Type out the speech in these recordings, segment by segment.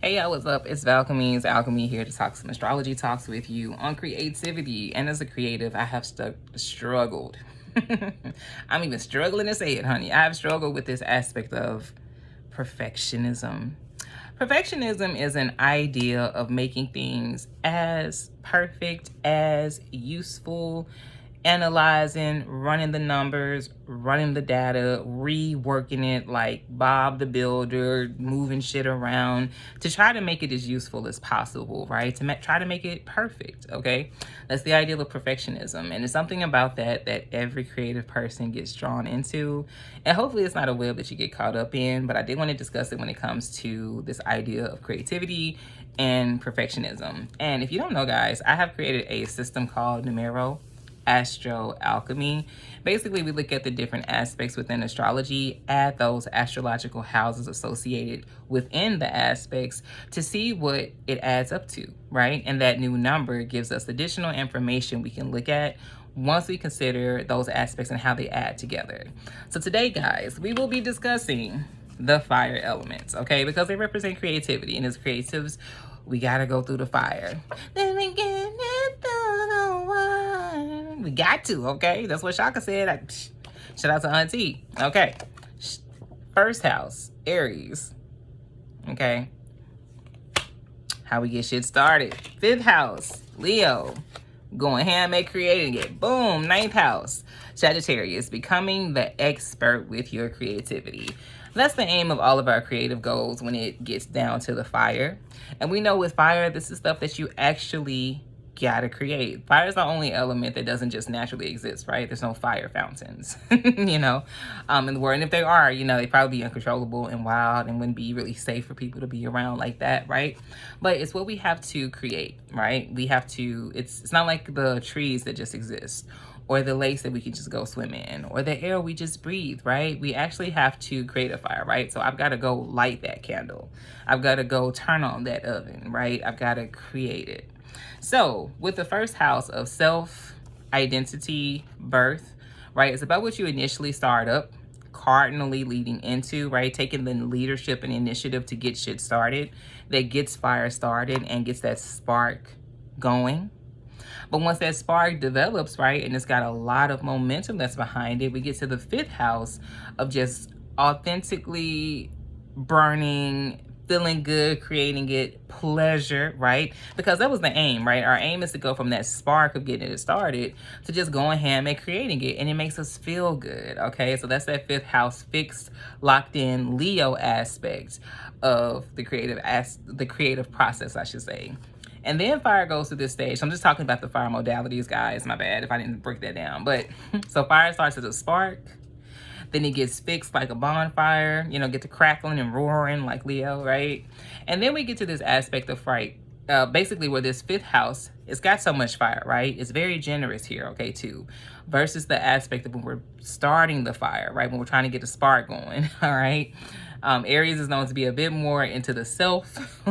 Hey y'all, what's up? It's Alchemy here to talk some astrology talks with you on creativity. And as a creative, I have struggled. I'm even struggling to say it, honey. I have struggled with this aspect of perfectionism. Perfectionism is an idea of making things as perfect, as useful, analyzing, running the numbers, running the data, reworking it like Bob the Builder, moving shit around to try to make it as useful as possible, right? To try to make it perfect, okay? That's the ideal of perfectionism. And it's something about that every creative person gets drawn into. And hopefully it's not a web that you get caught up in, but I did want to discuss it when it comes to this idea of creativity and perfectionism. And if you don't know, guys, I have created a system called Numero Alchemy. Basically, we look at the different aspects within astrology, add those astrological houses associated within the aspects to see what it adds up to, right? And that new number gives us additional information we can look at once we consider those aspects and how they add together. So today, guys, we will be discussing the fire elements, okay? Because they represent creativity, and as creatives, we gotta go through the fire. Then we get it through the wire. We got to, okay? That's what Shaka said. Shout out to Auntie. Okay. First house, Aries. Okay. How we get shit started. Fifth house, Leo. Going handmade, creating it. Boom. Ninth house, Sagittarius. Becoming the expert with your creativity. That's the aim of all of our creative goals when it gets down to the fire. And we know with fire, this is stuff that you actually gotta create. Fire is the only element that doesn't just naturally exist, right? There's no fire fountains, in the world. And if they are, they probably be uncontrollable and wild and wouldn't be really safe for people to be around like that, right? But it's what we have to create, right? We have to, it's not like the trees that just exist, or the lakes that we can just go swim in, or the air we just breathe, right? We actually have to create a fire, right? So I've got to go light that candle. I've got to go turn on that oven, right? I've got to create it. So with the first house of self, identity, birth, right? It's about what you initially start up, cardinally leading into, right? Taking the leadership and initiative to get shit started, that gets fire started and gets that spark going. But once that spark develops, right, and it's got a lot of momentum that's behind it, we get to the fifth house of just authentically burning, feeling good, creating it, pleasure, right? Because that was the aim, right? Our aim is to go from that spark of getting it started to just going ham and creating it, and it makes us feel good, okay? So that's that fifth house fixed, locked in Leo aspect of the creative process, I should say. And then fire goes to this stage. So I'm just talking about the fire modalities, guys. My bad if I didn't break that down. But so fire starts as a spark. Then it gets fixed like a bonfire, get to crackling and roaring like Leo, right? And then we get to this aspect of fright. Basically where this fifth house, it's got so much fire, right? It's very generous here, okay, too. Versus the aspect of when we're starting the fire, right? When we're trying to get the spark going, all right? Aries is known to be a bit more into the self.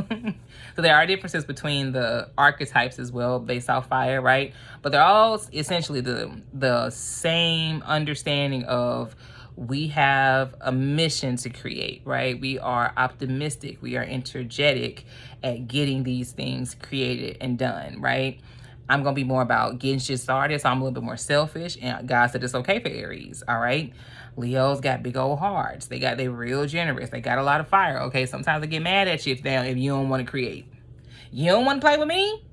So there are differences between the archetypes as well based off fire, right? But they're all essentially the same understanding of we have a mission to create, right? We are optimistic. We are energetic at getting these things created and done, right? I'm going to be more about getting shit started, so I'm a little bit more selfish. And God said it's okay for Aries, all right? Leo's got big old hearts. They're real generous. They got a lot of fire, okay? Sometimes they get mad at you if you don't want to create. You don't want to play with me?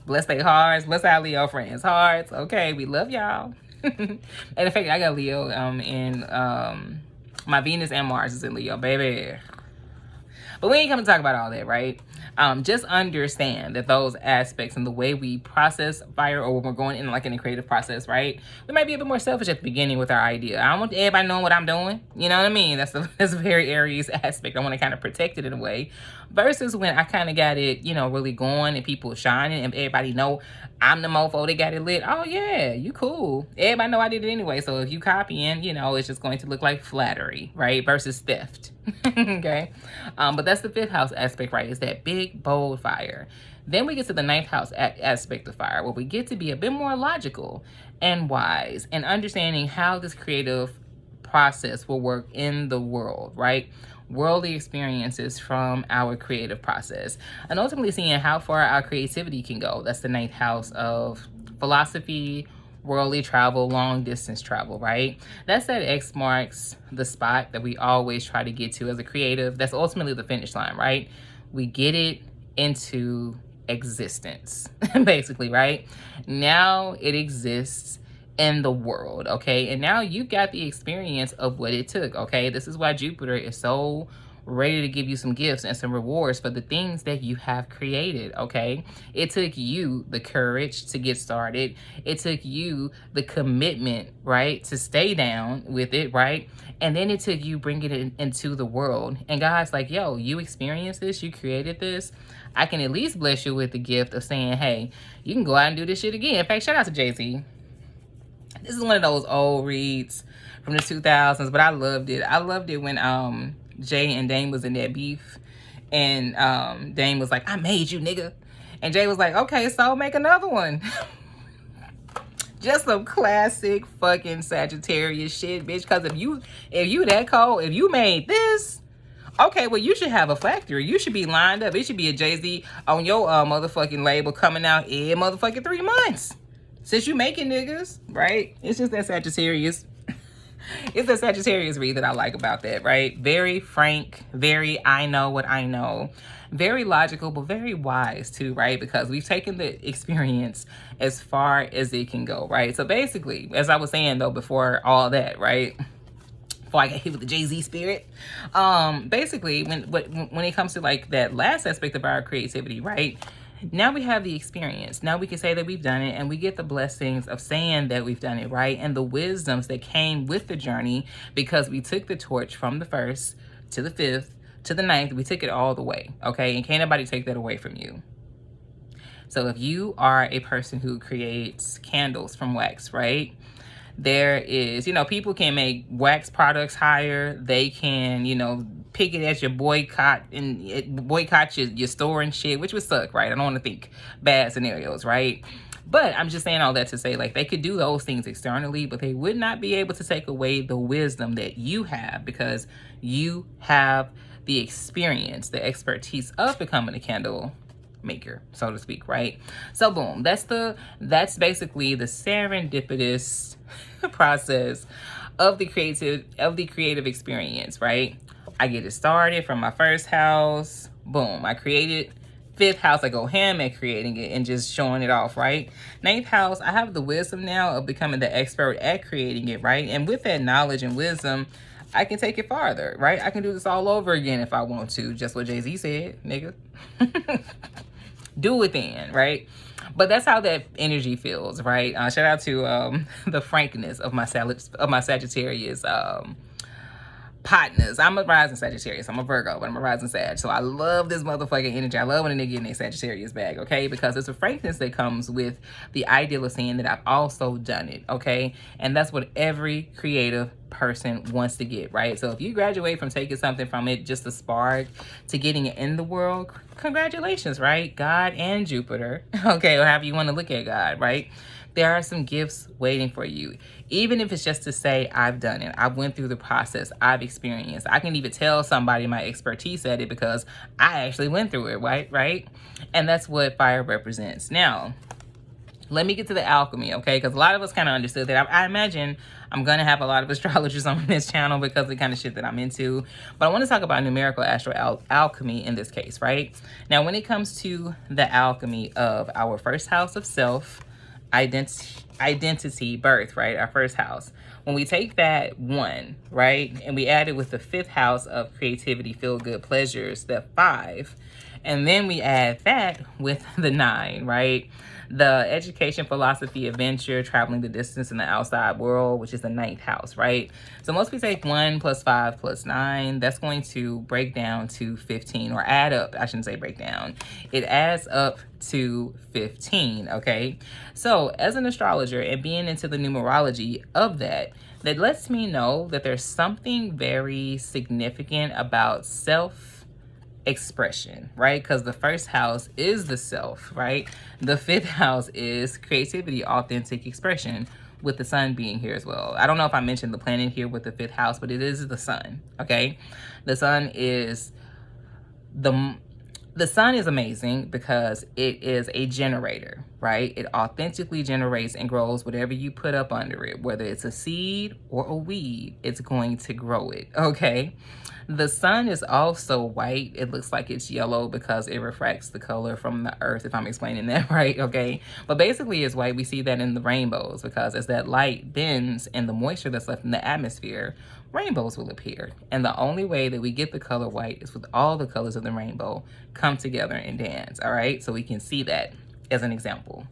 Bless their hearts. Bless our Leo friends' hearts. Okay, we love y'all. And in fact, I got Leo in my Venus and Mars is in Leo, baby. But we ain't come to talk about all that, right? Just understand that those aspects and the way we process fire, or when we're going in like in a creative process, right? We might be a bit more selfish at the beginning with our idea. I don't want everybody knowing what I'm doing. You know what I mean? That's a very Aries aspect. I want to kind of protect it in a way. Versus when I kind of got it, really going and people shining and everybody know I'm the mofo that got it lit. Oh yeah, you cool. Everybody know I did it anyway. So if you copying, it's just going to look like flattery, right? Versus theft. Okay. But that's the fifth house aspect, right? It's that big, bold fire. Then we get to the ninth house aspect of fire, where we get to be a bit more logical and wise and understanding how this creative process will work in the world, right? Worldly experiences from our creative process, and ultimately seeing how far our creativity can go. That's the ninth house of philosophy, worldly travel, long distance travel, right? That's that X marks the spot that we always try to get to as a creative. That's ultimately the finish line, right? We get it into existence, basically, right? Now it exists in the world, okay? And now you got the experience of what it took, okay? This is why Jupiter is so ready to give you some gifts and some rewards for the things that you have created, okay? It took you the courage to get started. It took you the commitment, right, to stay down with it, right? And then it took you bringing it into the world. And God's like, yo, you experienced this, you created this. I can at least bless you with the gift of saying, hey, you can go out and do this shit again. In fact, shout out to Jay-Z. This is one of those old reads from the 2000s, but I loved it. I loved it when Jay and Dame was in that beef, and Dame was like, I made you, nigga. And Jay was like, okay, so make another one. Just some classic fucking Sagittarius shit, bitch. Because if you that cold, if you made this, okay, well, you should have a factory. You should be lined up. It should be a Jay-Z on your motherfucking label coming out in motherfucking 3 months. Since you making niggas, right? It's just that Sagittarius. It's the Sagittarius read that I like about that, right? Very frank, very I know what I know. Very logical, but very wise too, right? Because we've taken the experience as far as it can go, right? So basically, as I was saying though, before all that, right? Before I got hit with the Jay-Z spirit, basically, when it comes to like that last aspect of our creativity, right? Now we have the experience. Now we can say that we've done it, and we get the blessings of saying that we've done it, right? And the wisdoms that came with the journey, because we took the torch from the 1st to the 5th to the 9th. We took it all the way, okay? And can't nobody take that away from you. So if you are a person who creates candles from wax, right? There is, you know, people can make wax products higher. They can, you know, pick it as your boycott and boycott your store and shit, which would suck, right? I don't want to think bad scenarios, right? But I'm just saying all that to say, like, they could do those things externally, but they would not be able to take away the wisdom that you have, because you have the experience, the expertise of becoming a candle maker, so to speak, right? So boom, that's basically the serendipitous process of the creative experience, right? I get it started from my 1st house. Boom, I created 5th house. I go ham at creating it and just showing it off, right? 9th house, I have the wisdom now of becoming the expert at creating it, right? And with that knowledge and wisdom, I can take it farther, right? I can do this all over again if I want to. Just what Jay-Z said, nigga. Do it then, right? But that's how that energy feels, right? Shout out to the frankness of my Sagittarius partners. I'm a rising Sagittarius. I'm a Virgo, but I'm a rising Sag. So I love this motherfucking energy. I love when a nigga in their Sagittarius bag, okay? Because it's a frankness that comes with the ideal of saying that I've also done it, okay? And that's what every creative person wants to get, right? So if you graduate from taking something from it, just a spark, to getting it in the world, congratulations, right? God and Jupiter, okay, or however you want to look at God, right? There are some gifts waiting for you. Even if it's just to say, I've done it. I went through the process. I've experienced. I can even tell somebody my expertise at it because I actually went through it, right? And that's what fire represents. Now, let me get to the alchemy, okay? Because a lot of us kind of understood that. I imagine I'm going to have a lot of astrologers on this channel because of the kind of shit that I'm into. But I want to talk about numerical astro alchemy in this case, right? Now, when it comes to the alchemy of our 1st house of self, identity, birth, right? Our 1st house. When we take that 1, right, and we add it with the 5th house of creativity, feel good, pleasures, the 5, and then we add that with the 9, right? The education, philosophy, adventure, traveling the distance in the outside world, which is the 9th house, right? So once we take 1 plus 5 plus 9, that's going to break down to 15, or add up. I shouldn't say break down. It adds up to 15, okay? So as an astrologer and being into the numerology of that lets me know that there's something very significant about self-expression, right? Because the 1st house is the self, right? The 5th house is creativity, authentic expression. with the sun being here as well. I don't know if I mentioned the planet here with the 5th house, but it is the sun, okay? The sun is the sun is amazing because it is a generator, right? It authentically generates and grows whatever you put up under it, whether it's a seed or a weed, it's going to grow it, okay? The sun is also white. It looks like it's yellow because it refracts the color from the earth, if I'm explaining that right, okay? But basically it's white. We see that in the rainbows because as that light bends and the moisture that's left in the atmosphere, rainbows will appear. And the only way that we get the color white is with all the colors of the rainbow come together and dance, all right? So we can see that as an example.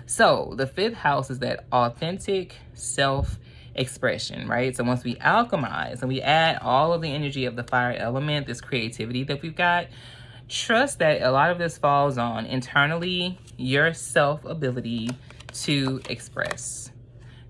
So the 5th house is that authentic self-expression, right? So once we alchemize and we add all of the energy of the fire element, this creativity that we've got, trust that a lot of this falls on internally your self-ability to express,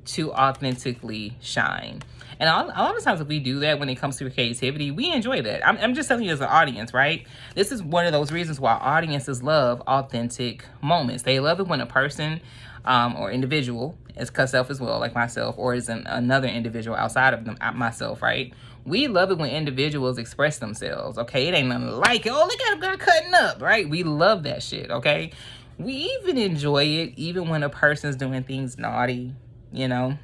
to authentically shine. And a lot of times if we do that when it comes to creativity, we enjoy that. I'm just telling you as an audience, right? This is one of those reasons why audiences love authentic moments. They love it when a person or individual is cut self as well, like myself, or is another individual outside of them, myself, right? We love it when individuals express themselves, okay? It ain't nothing like it. Oh, look at them cutting up, right? We love that shit, okay? We even enjoy it even when a person's doing things naughty, you know?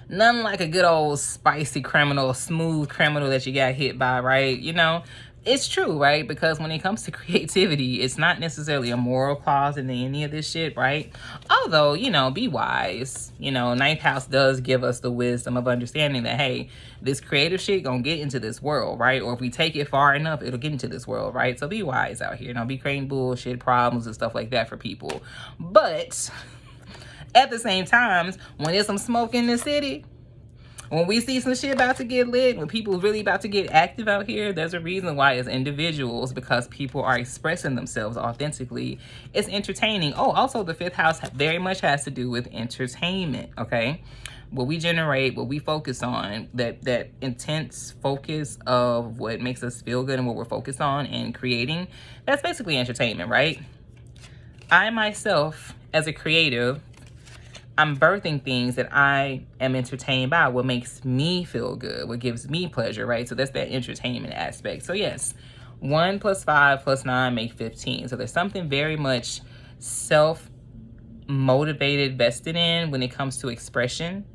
Nothing like a good old spicy criminal, smooth criminal that you got hit by, right? You know, it's true, right? Because when it comes to creativity, it's not necessarily a moral clause in any of this shit, right? Although, you know, be wise. You know, 9th house does give us the wisdom of understanding that, hey, this creative shit gonna get into this world, right? Or if we take it far enough, it'll get into this world, right? So be wise out here. Don't be creating bullshit problems and stuff like that for people. But at the same time, when there's some smoke in the city, when we see some shit about to get lit, when people really about to get active out here, there's a reason why as individuals, because people are expressing themselves authentically, it's entertaining. Oh, also the 5th house very much has to do with entertainment, okay? What we generate, what we focus on, that intense focus of what makes us feel good and what we're focused on and creating, that's basically entertainment, right? I myself, as a creative, I'm birthing things that I am entertained by, what makes me feel good, what gives me pleasure, right? So that's that entertainment aspect. So yes, 1 + 5 + 9 make 15. So there's something very much self-motivated, vested in when it comes to expression,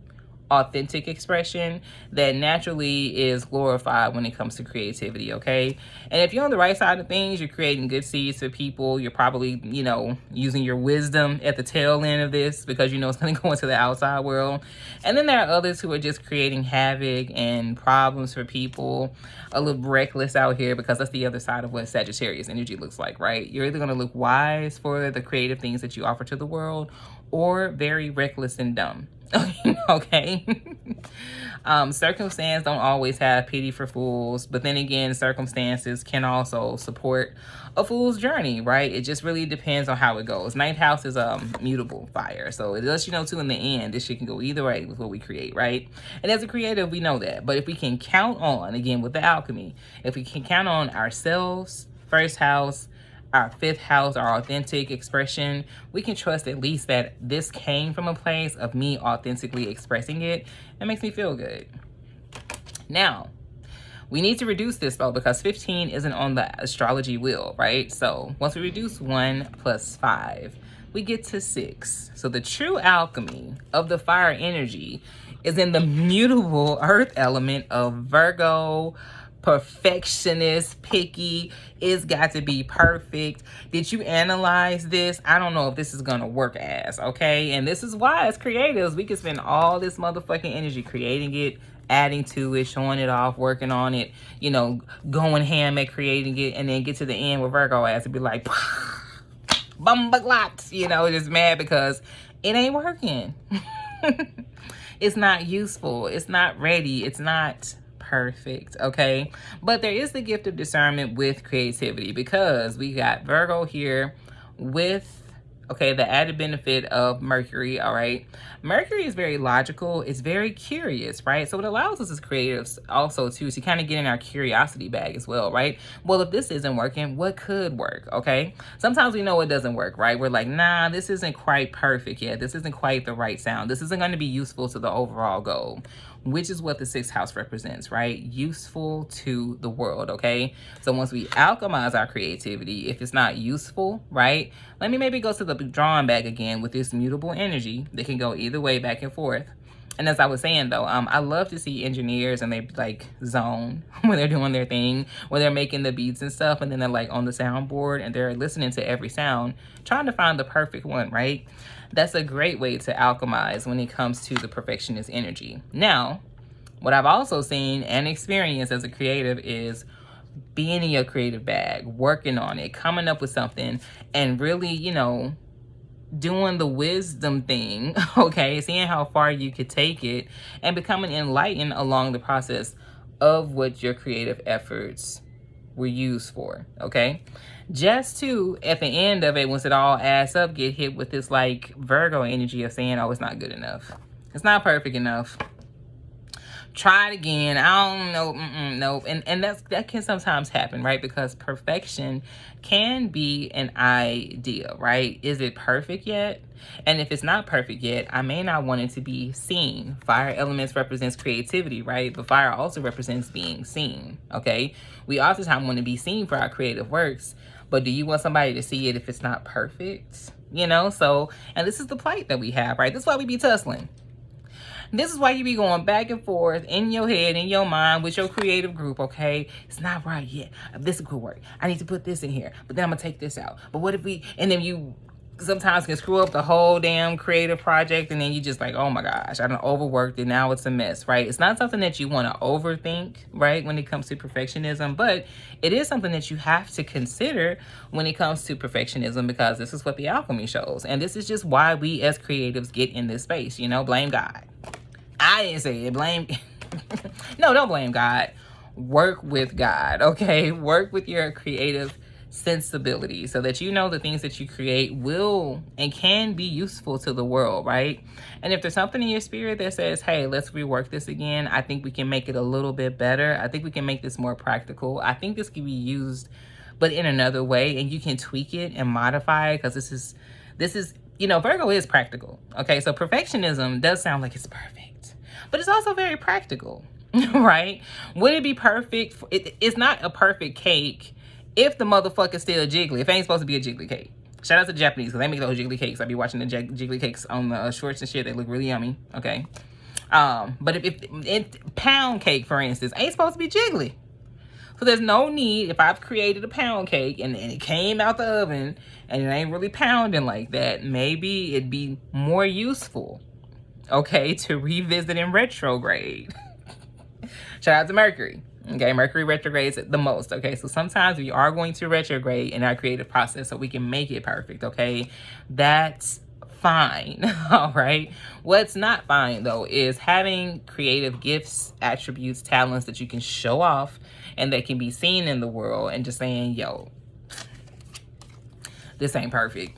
authentic expression, that naturally is glorified when it comes to creativity, okay? And if you're on the right side of things, you're creating good seeds for people. You're probably, you know, using your wisdom at the tail end of this because you know it's going to go into the outside world. And then there are others who are just creating havoc and problems for people, a little reckless out here, because that's the other side of what Sagittarius energy looks like, right? You're either going to look wise for the creative things that you offer to the world or very reckless and dumb. Okay. Circumstance don't always have pity for fools, but then again, circumstances can also support a fool's journey, right? It just really depends on how it goes. 9th house is mutable fire, so it lets you know too in the end this shit can go either way with what we create, right? And as a creative, we know that. But if we can count on, again with the alchemy, if we can count on ourselves, 1st house, our 5th house, our authentic expression, we can trust at least that this came from a place of me authentically expressing it. It makes me feel good. Now, we need to reduce this though, because 15 isn't on the astrology wheel, right? So once we reduce 1 + 5, we get to 6. So the true alchemy of the fire energy is in the mutable earth element of Virgo, perfectionist, picky. It's got to be perfect. Did you analyze this? I don't know if this is gonna work as, okay? And this is why as creatives, we can spend all this motherfucking energy creating it, adding to it, showing it off, working on it, you know, going ham at creating it, and then get to the end with Virgo ass and be like, bumbaglot, you know, just mad because it ain't working. It's not useful. It's not ready. It's not perfect, okay? But there is the gift of discernment with creativity, because we got Virgo here with Okay, the added benefit of Mercury, all right? Mercury is very logical. It's very curious, right? So it allows us as creatives also to kind of get in our curiosity bag as well, right? Well, if this isn't working, what could work, okay? Sometimes we know it doesn't work, right? We're like, nah, this isn't quite perfect yet. This isn't quite the right sound. This isn't going to be useful to the overall goal, which is what the sixth house represents, right? Useful to the world, okay? So once we alchemize our creativity, if it's not useful, right? Let me maybe go to the drawing bag again with this mutable energy that can go either way, back and forth. And as I was saying though, I love to see engineers and they like zone when they're doing their thing, when they're making the beats and stuff, and then they're like on the soundboard and they're listening to every sound, trying to find the perfect one, right? That's a great way to alchemize when it comes to the perfectionist energy. Now, what I've also seen and experienced as a creative is being in your creative bag, working on it, coming up with something, and really, you know, doing the wisdom thing, okay? Seeing how far you could take it and becoming enlightened along the process of what your creative efforts were used for, okay? Just to, at the end of it, once it all adds up, get hit with this like Virgo energy of saying, oh, it's not good enough. It's not perfect enough. Try it again. I don't know. Nope. And that can sometimes happen, right? Because perfection can be an idea, right? Is it perfect yet? And if it's not perfect yet, I may not want it to be seen. Fire elements represents creativity, right? But fire also represents being seen, okay? We oftentimes want to be seen for our creative works, but do you want somebody to see it if it's not perfect? You know, so, and this is the plight that we have, right? This is why we be tussling. This is why you be going back and forth in your head, in your mind, with your creative group, okay? It's not right yet. This could work. I need to put this in here, but then I'm going to take this out. But what if we, and then you sometimes can screw up the whole damn creative project, and then you just like, oh my gosh, I done overworked it, now it's a mess, right? It's not something that you want to overthink, right, when it comes to perfectionism, but it is something that you have to consider when it comes to perfectionism, because this is what the alchemy shows. And this is just why we as creatives get in this space, you know, blame God. I didn't say it. Blame. No, don't blame God. Work with God, okay? Work with your creative sensibility so that you know the things that you create will and can be useful to the world, right? And if there's something in your spirit that says, hey, let's rework this again, I think we can make it a little bit better. I think we can make this more practical. I think this can be used, but in another way, and you can tweak it and modify it, because this is, you know, Virgo is practical, okay? So perfectionism does sound like it's perfect, but it's also very practical, right? Would it be perfect? It's not a perfect cake if the motherfucker's still jiggly. If it ain't supposed to be a jiggly cake. Shout out to the Japanese, because they make those jiggly cakes. I be watching the jiggly cakes on the shorts and shit. They look really yummy, okay? But if pound cake, for instance, ain't supposed to be jiggly. So there's no need, if I've created a pound cake and it came out the oven and it ain't really pounding like that, maybe it'd be more useful, okay, to revisit in retrograde. Shout out to Mercury. Okay, Mercury retrogrades the most, okay? So sometimes we are going to retrograde in our creative process so we can make it perfect, okay? That's fine, all right? What's not fine, though, is having creative gifts, attributes, talents that you can show off and that can be seen in the world and just saying, yo, this ain't perfect.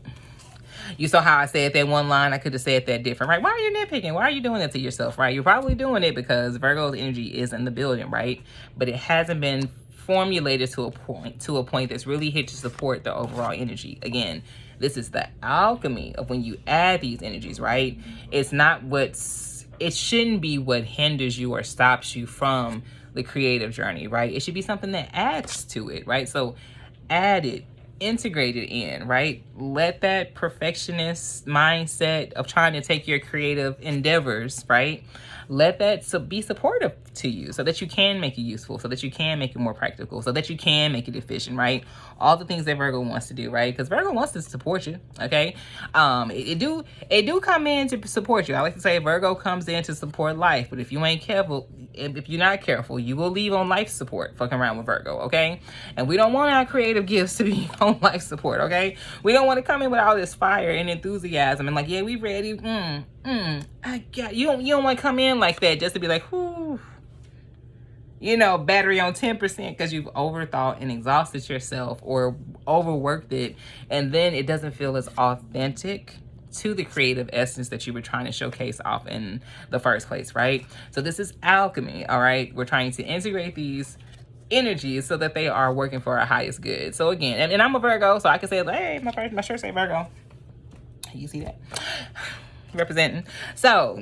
You saw how I said that one line. I could have said that different, right? Why are you nitpicking? Why are you doing that to yourself, right? You're probably doing it because Virgo's energy is in the building, right? But it hasn't been formulated to a point that's really here to support the overall energy. Again, this is the alchemy of when you add these energies, right? It's not it shouldn't be what hinders you or stops you from the creative journey, right? It should be something that adds to it, right? So add it, integrate it in, right? Let that perfectionist mindset of trying to take your creative endeavors, right? Let that be supportive to you so that you can make it useful, so that you can make it more practical, so that you can make it efficient, right? All the things that Virgo wants to do, right? Because Virgo wants to support you, okay? It do come in to support you. I like to say Virgo comes in to support life, but if you ain't careful, if you're not careful, you will leave on life support fucking around with Virgo, okay? And we don't want our creative gifts to be on life support, okay? We don't want to come in with all this fire and enthusiasm and like, yeah, we ready. I got you. Don't want to come in like that just to be like, whoo. battery on 10% because you've overthought and exhausted yourself or overworked it. And then it doesn't feel as authentic to the creative essence that you were trying to showcase off in the first place, right? So this is alchemy, all right? We're trying to integrate these energies so that they are working for our highest good. So again, and I'm a Virgo, so I can say, hey, my shirt say Virgo. You see that? Representing. So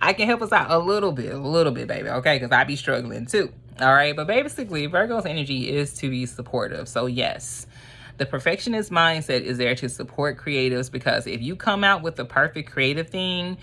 I can help us out a little bit, baby, okay? Because I be struggling too. All right. But basically, Virgo's energy is to be supportive. So yes, the perfectionist mindset is there to support creatives, because if you come out with the perfect creative thing,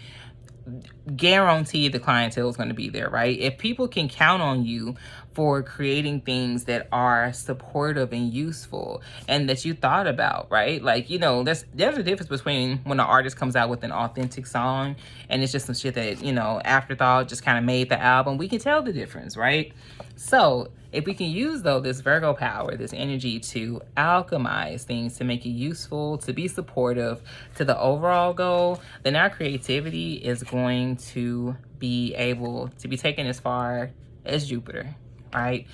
guarantee the clientele is going to be there, right? If people can count on you for creating things that are supportive and useful and that you thought about, right? Like, there's a difference between when an artist comes out with an authentic song and it's just some shit that, afterthought just kind of made the album. We can tell the difference, right? So if we can use, though, this Virgo power, this energy to alchemize things, to make it useful, to be supportive to the overall goal, then our creativity is going to be able to be taken as far as Jupiter, right?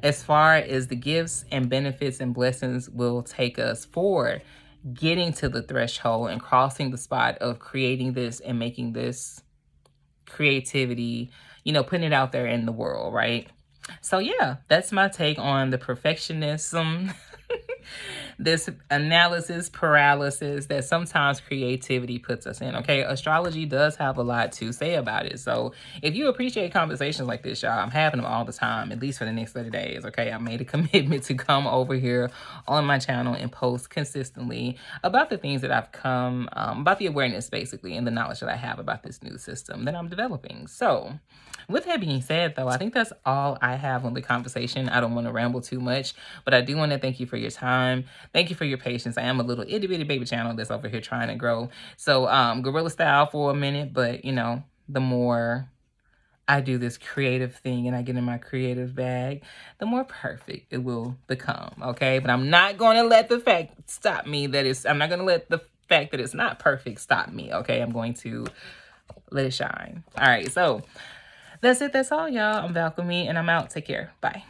As far as the gifts and benefits and blessings will take us for getting to the threshold and crossing the spot of creating this and making this creativity, putting it out there in the world, right? So yeah, that's my take on the perfectionism, this analysis paralysis that sometimes creativity puts us in, okay? Astrology does have a lot to say about it. So if you appreciate conversations like this, y'all, I'm having them all the time, at least for the next 30 days, okay? I made a commitment to come over here on my channel and post consistently about the things that I've come, about the awareness, basically, and the knowledge that I have about this new system that I'm developing. So with that being said, though, I think that's all I have on the conversation. I don't want to ramble too much, but I do want to thank you for your time. Thank you for your patience. I am a little itty bitty baby channel that's over here trying to grow. So guerrilla style for a minute, but the more I do this creative thing and I get in my creative bag, the more perfect it will become, okay? But I'm not going to let the fact stop me I'm not going to let the fact that it's not perfect stop me, okay? I'm going to let it shine. All right, so that's it. That's all, y'all. I'm Alchemy, and I'm out. Take care. Bye.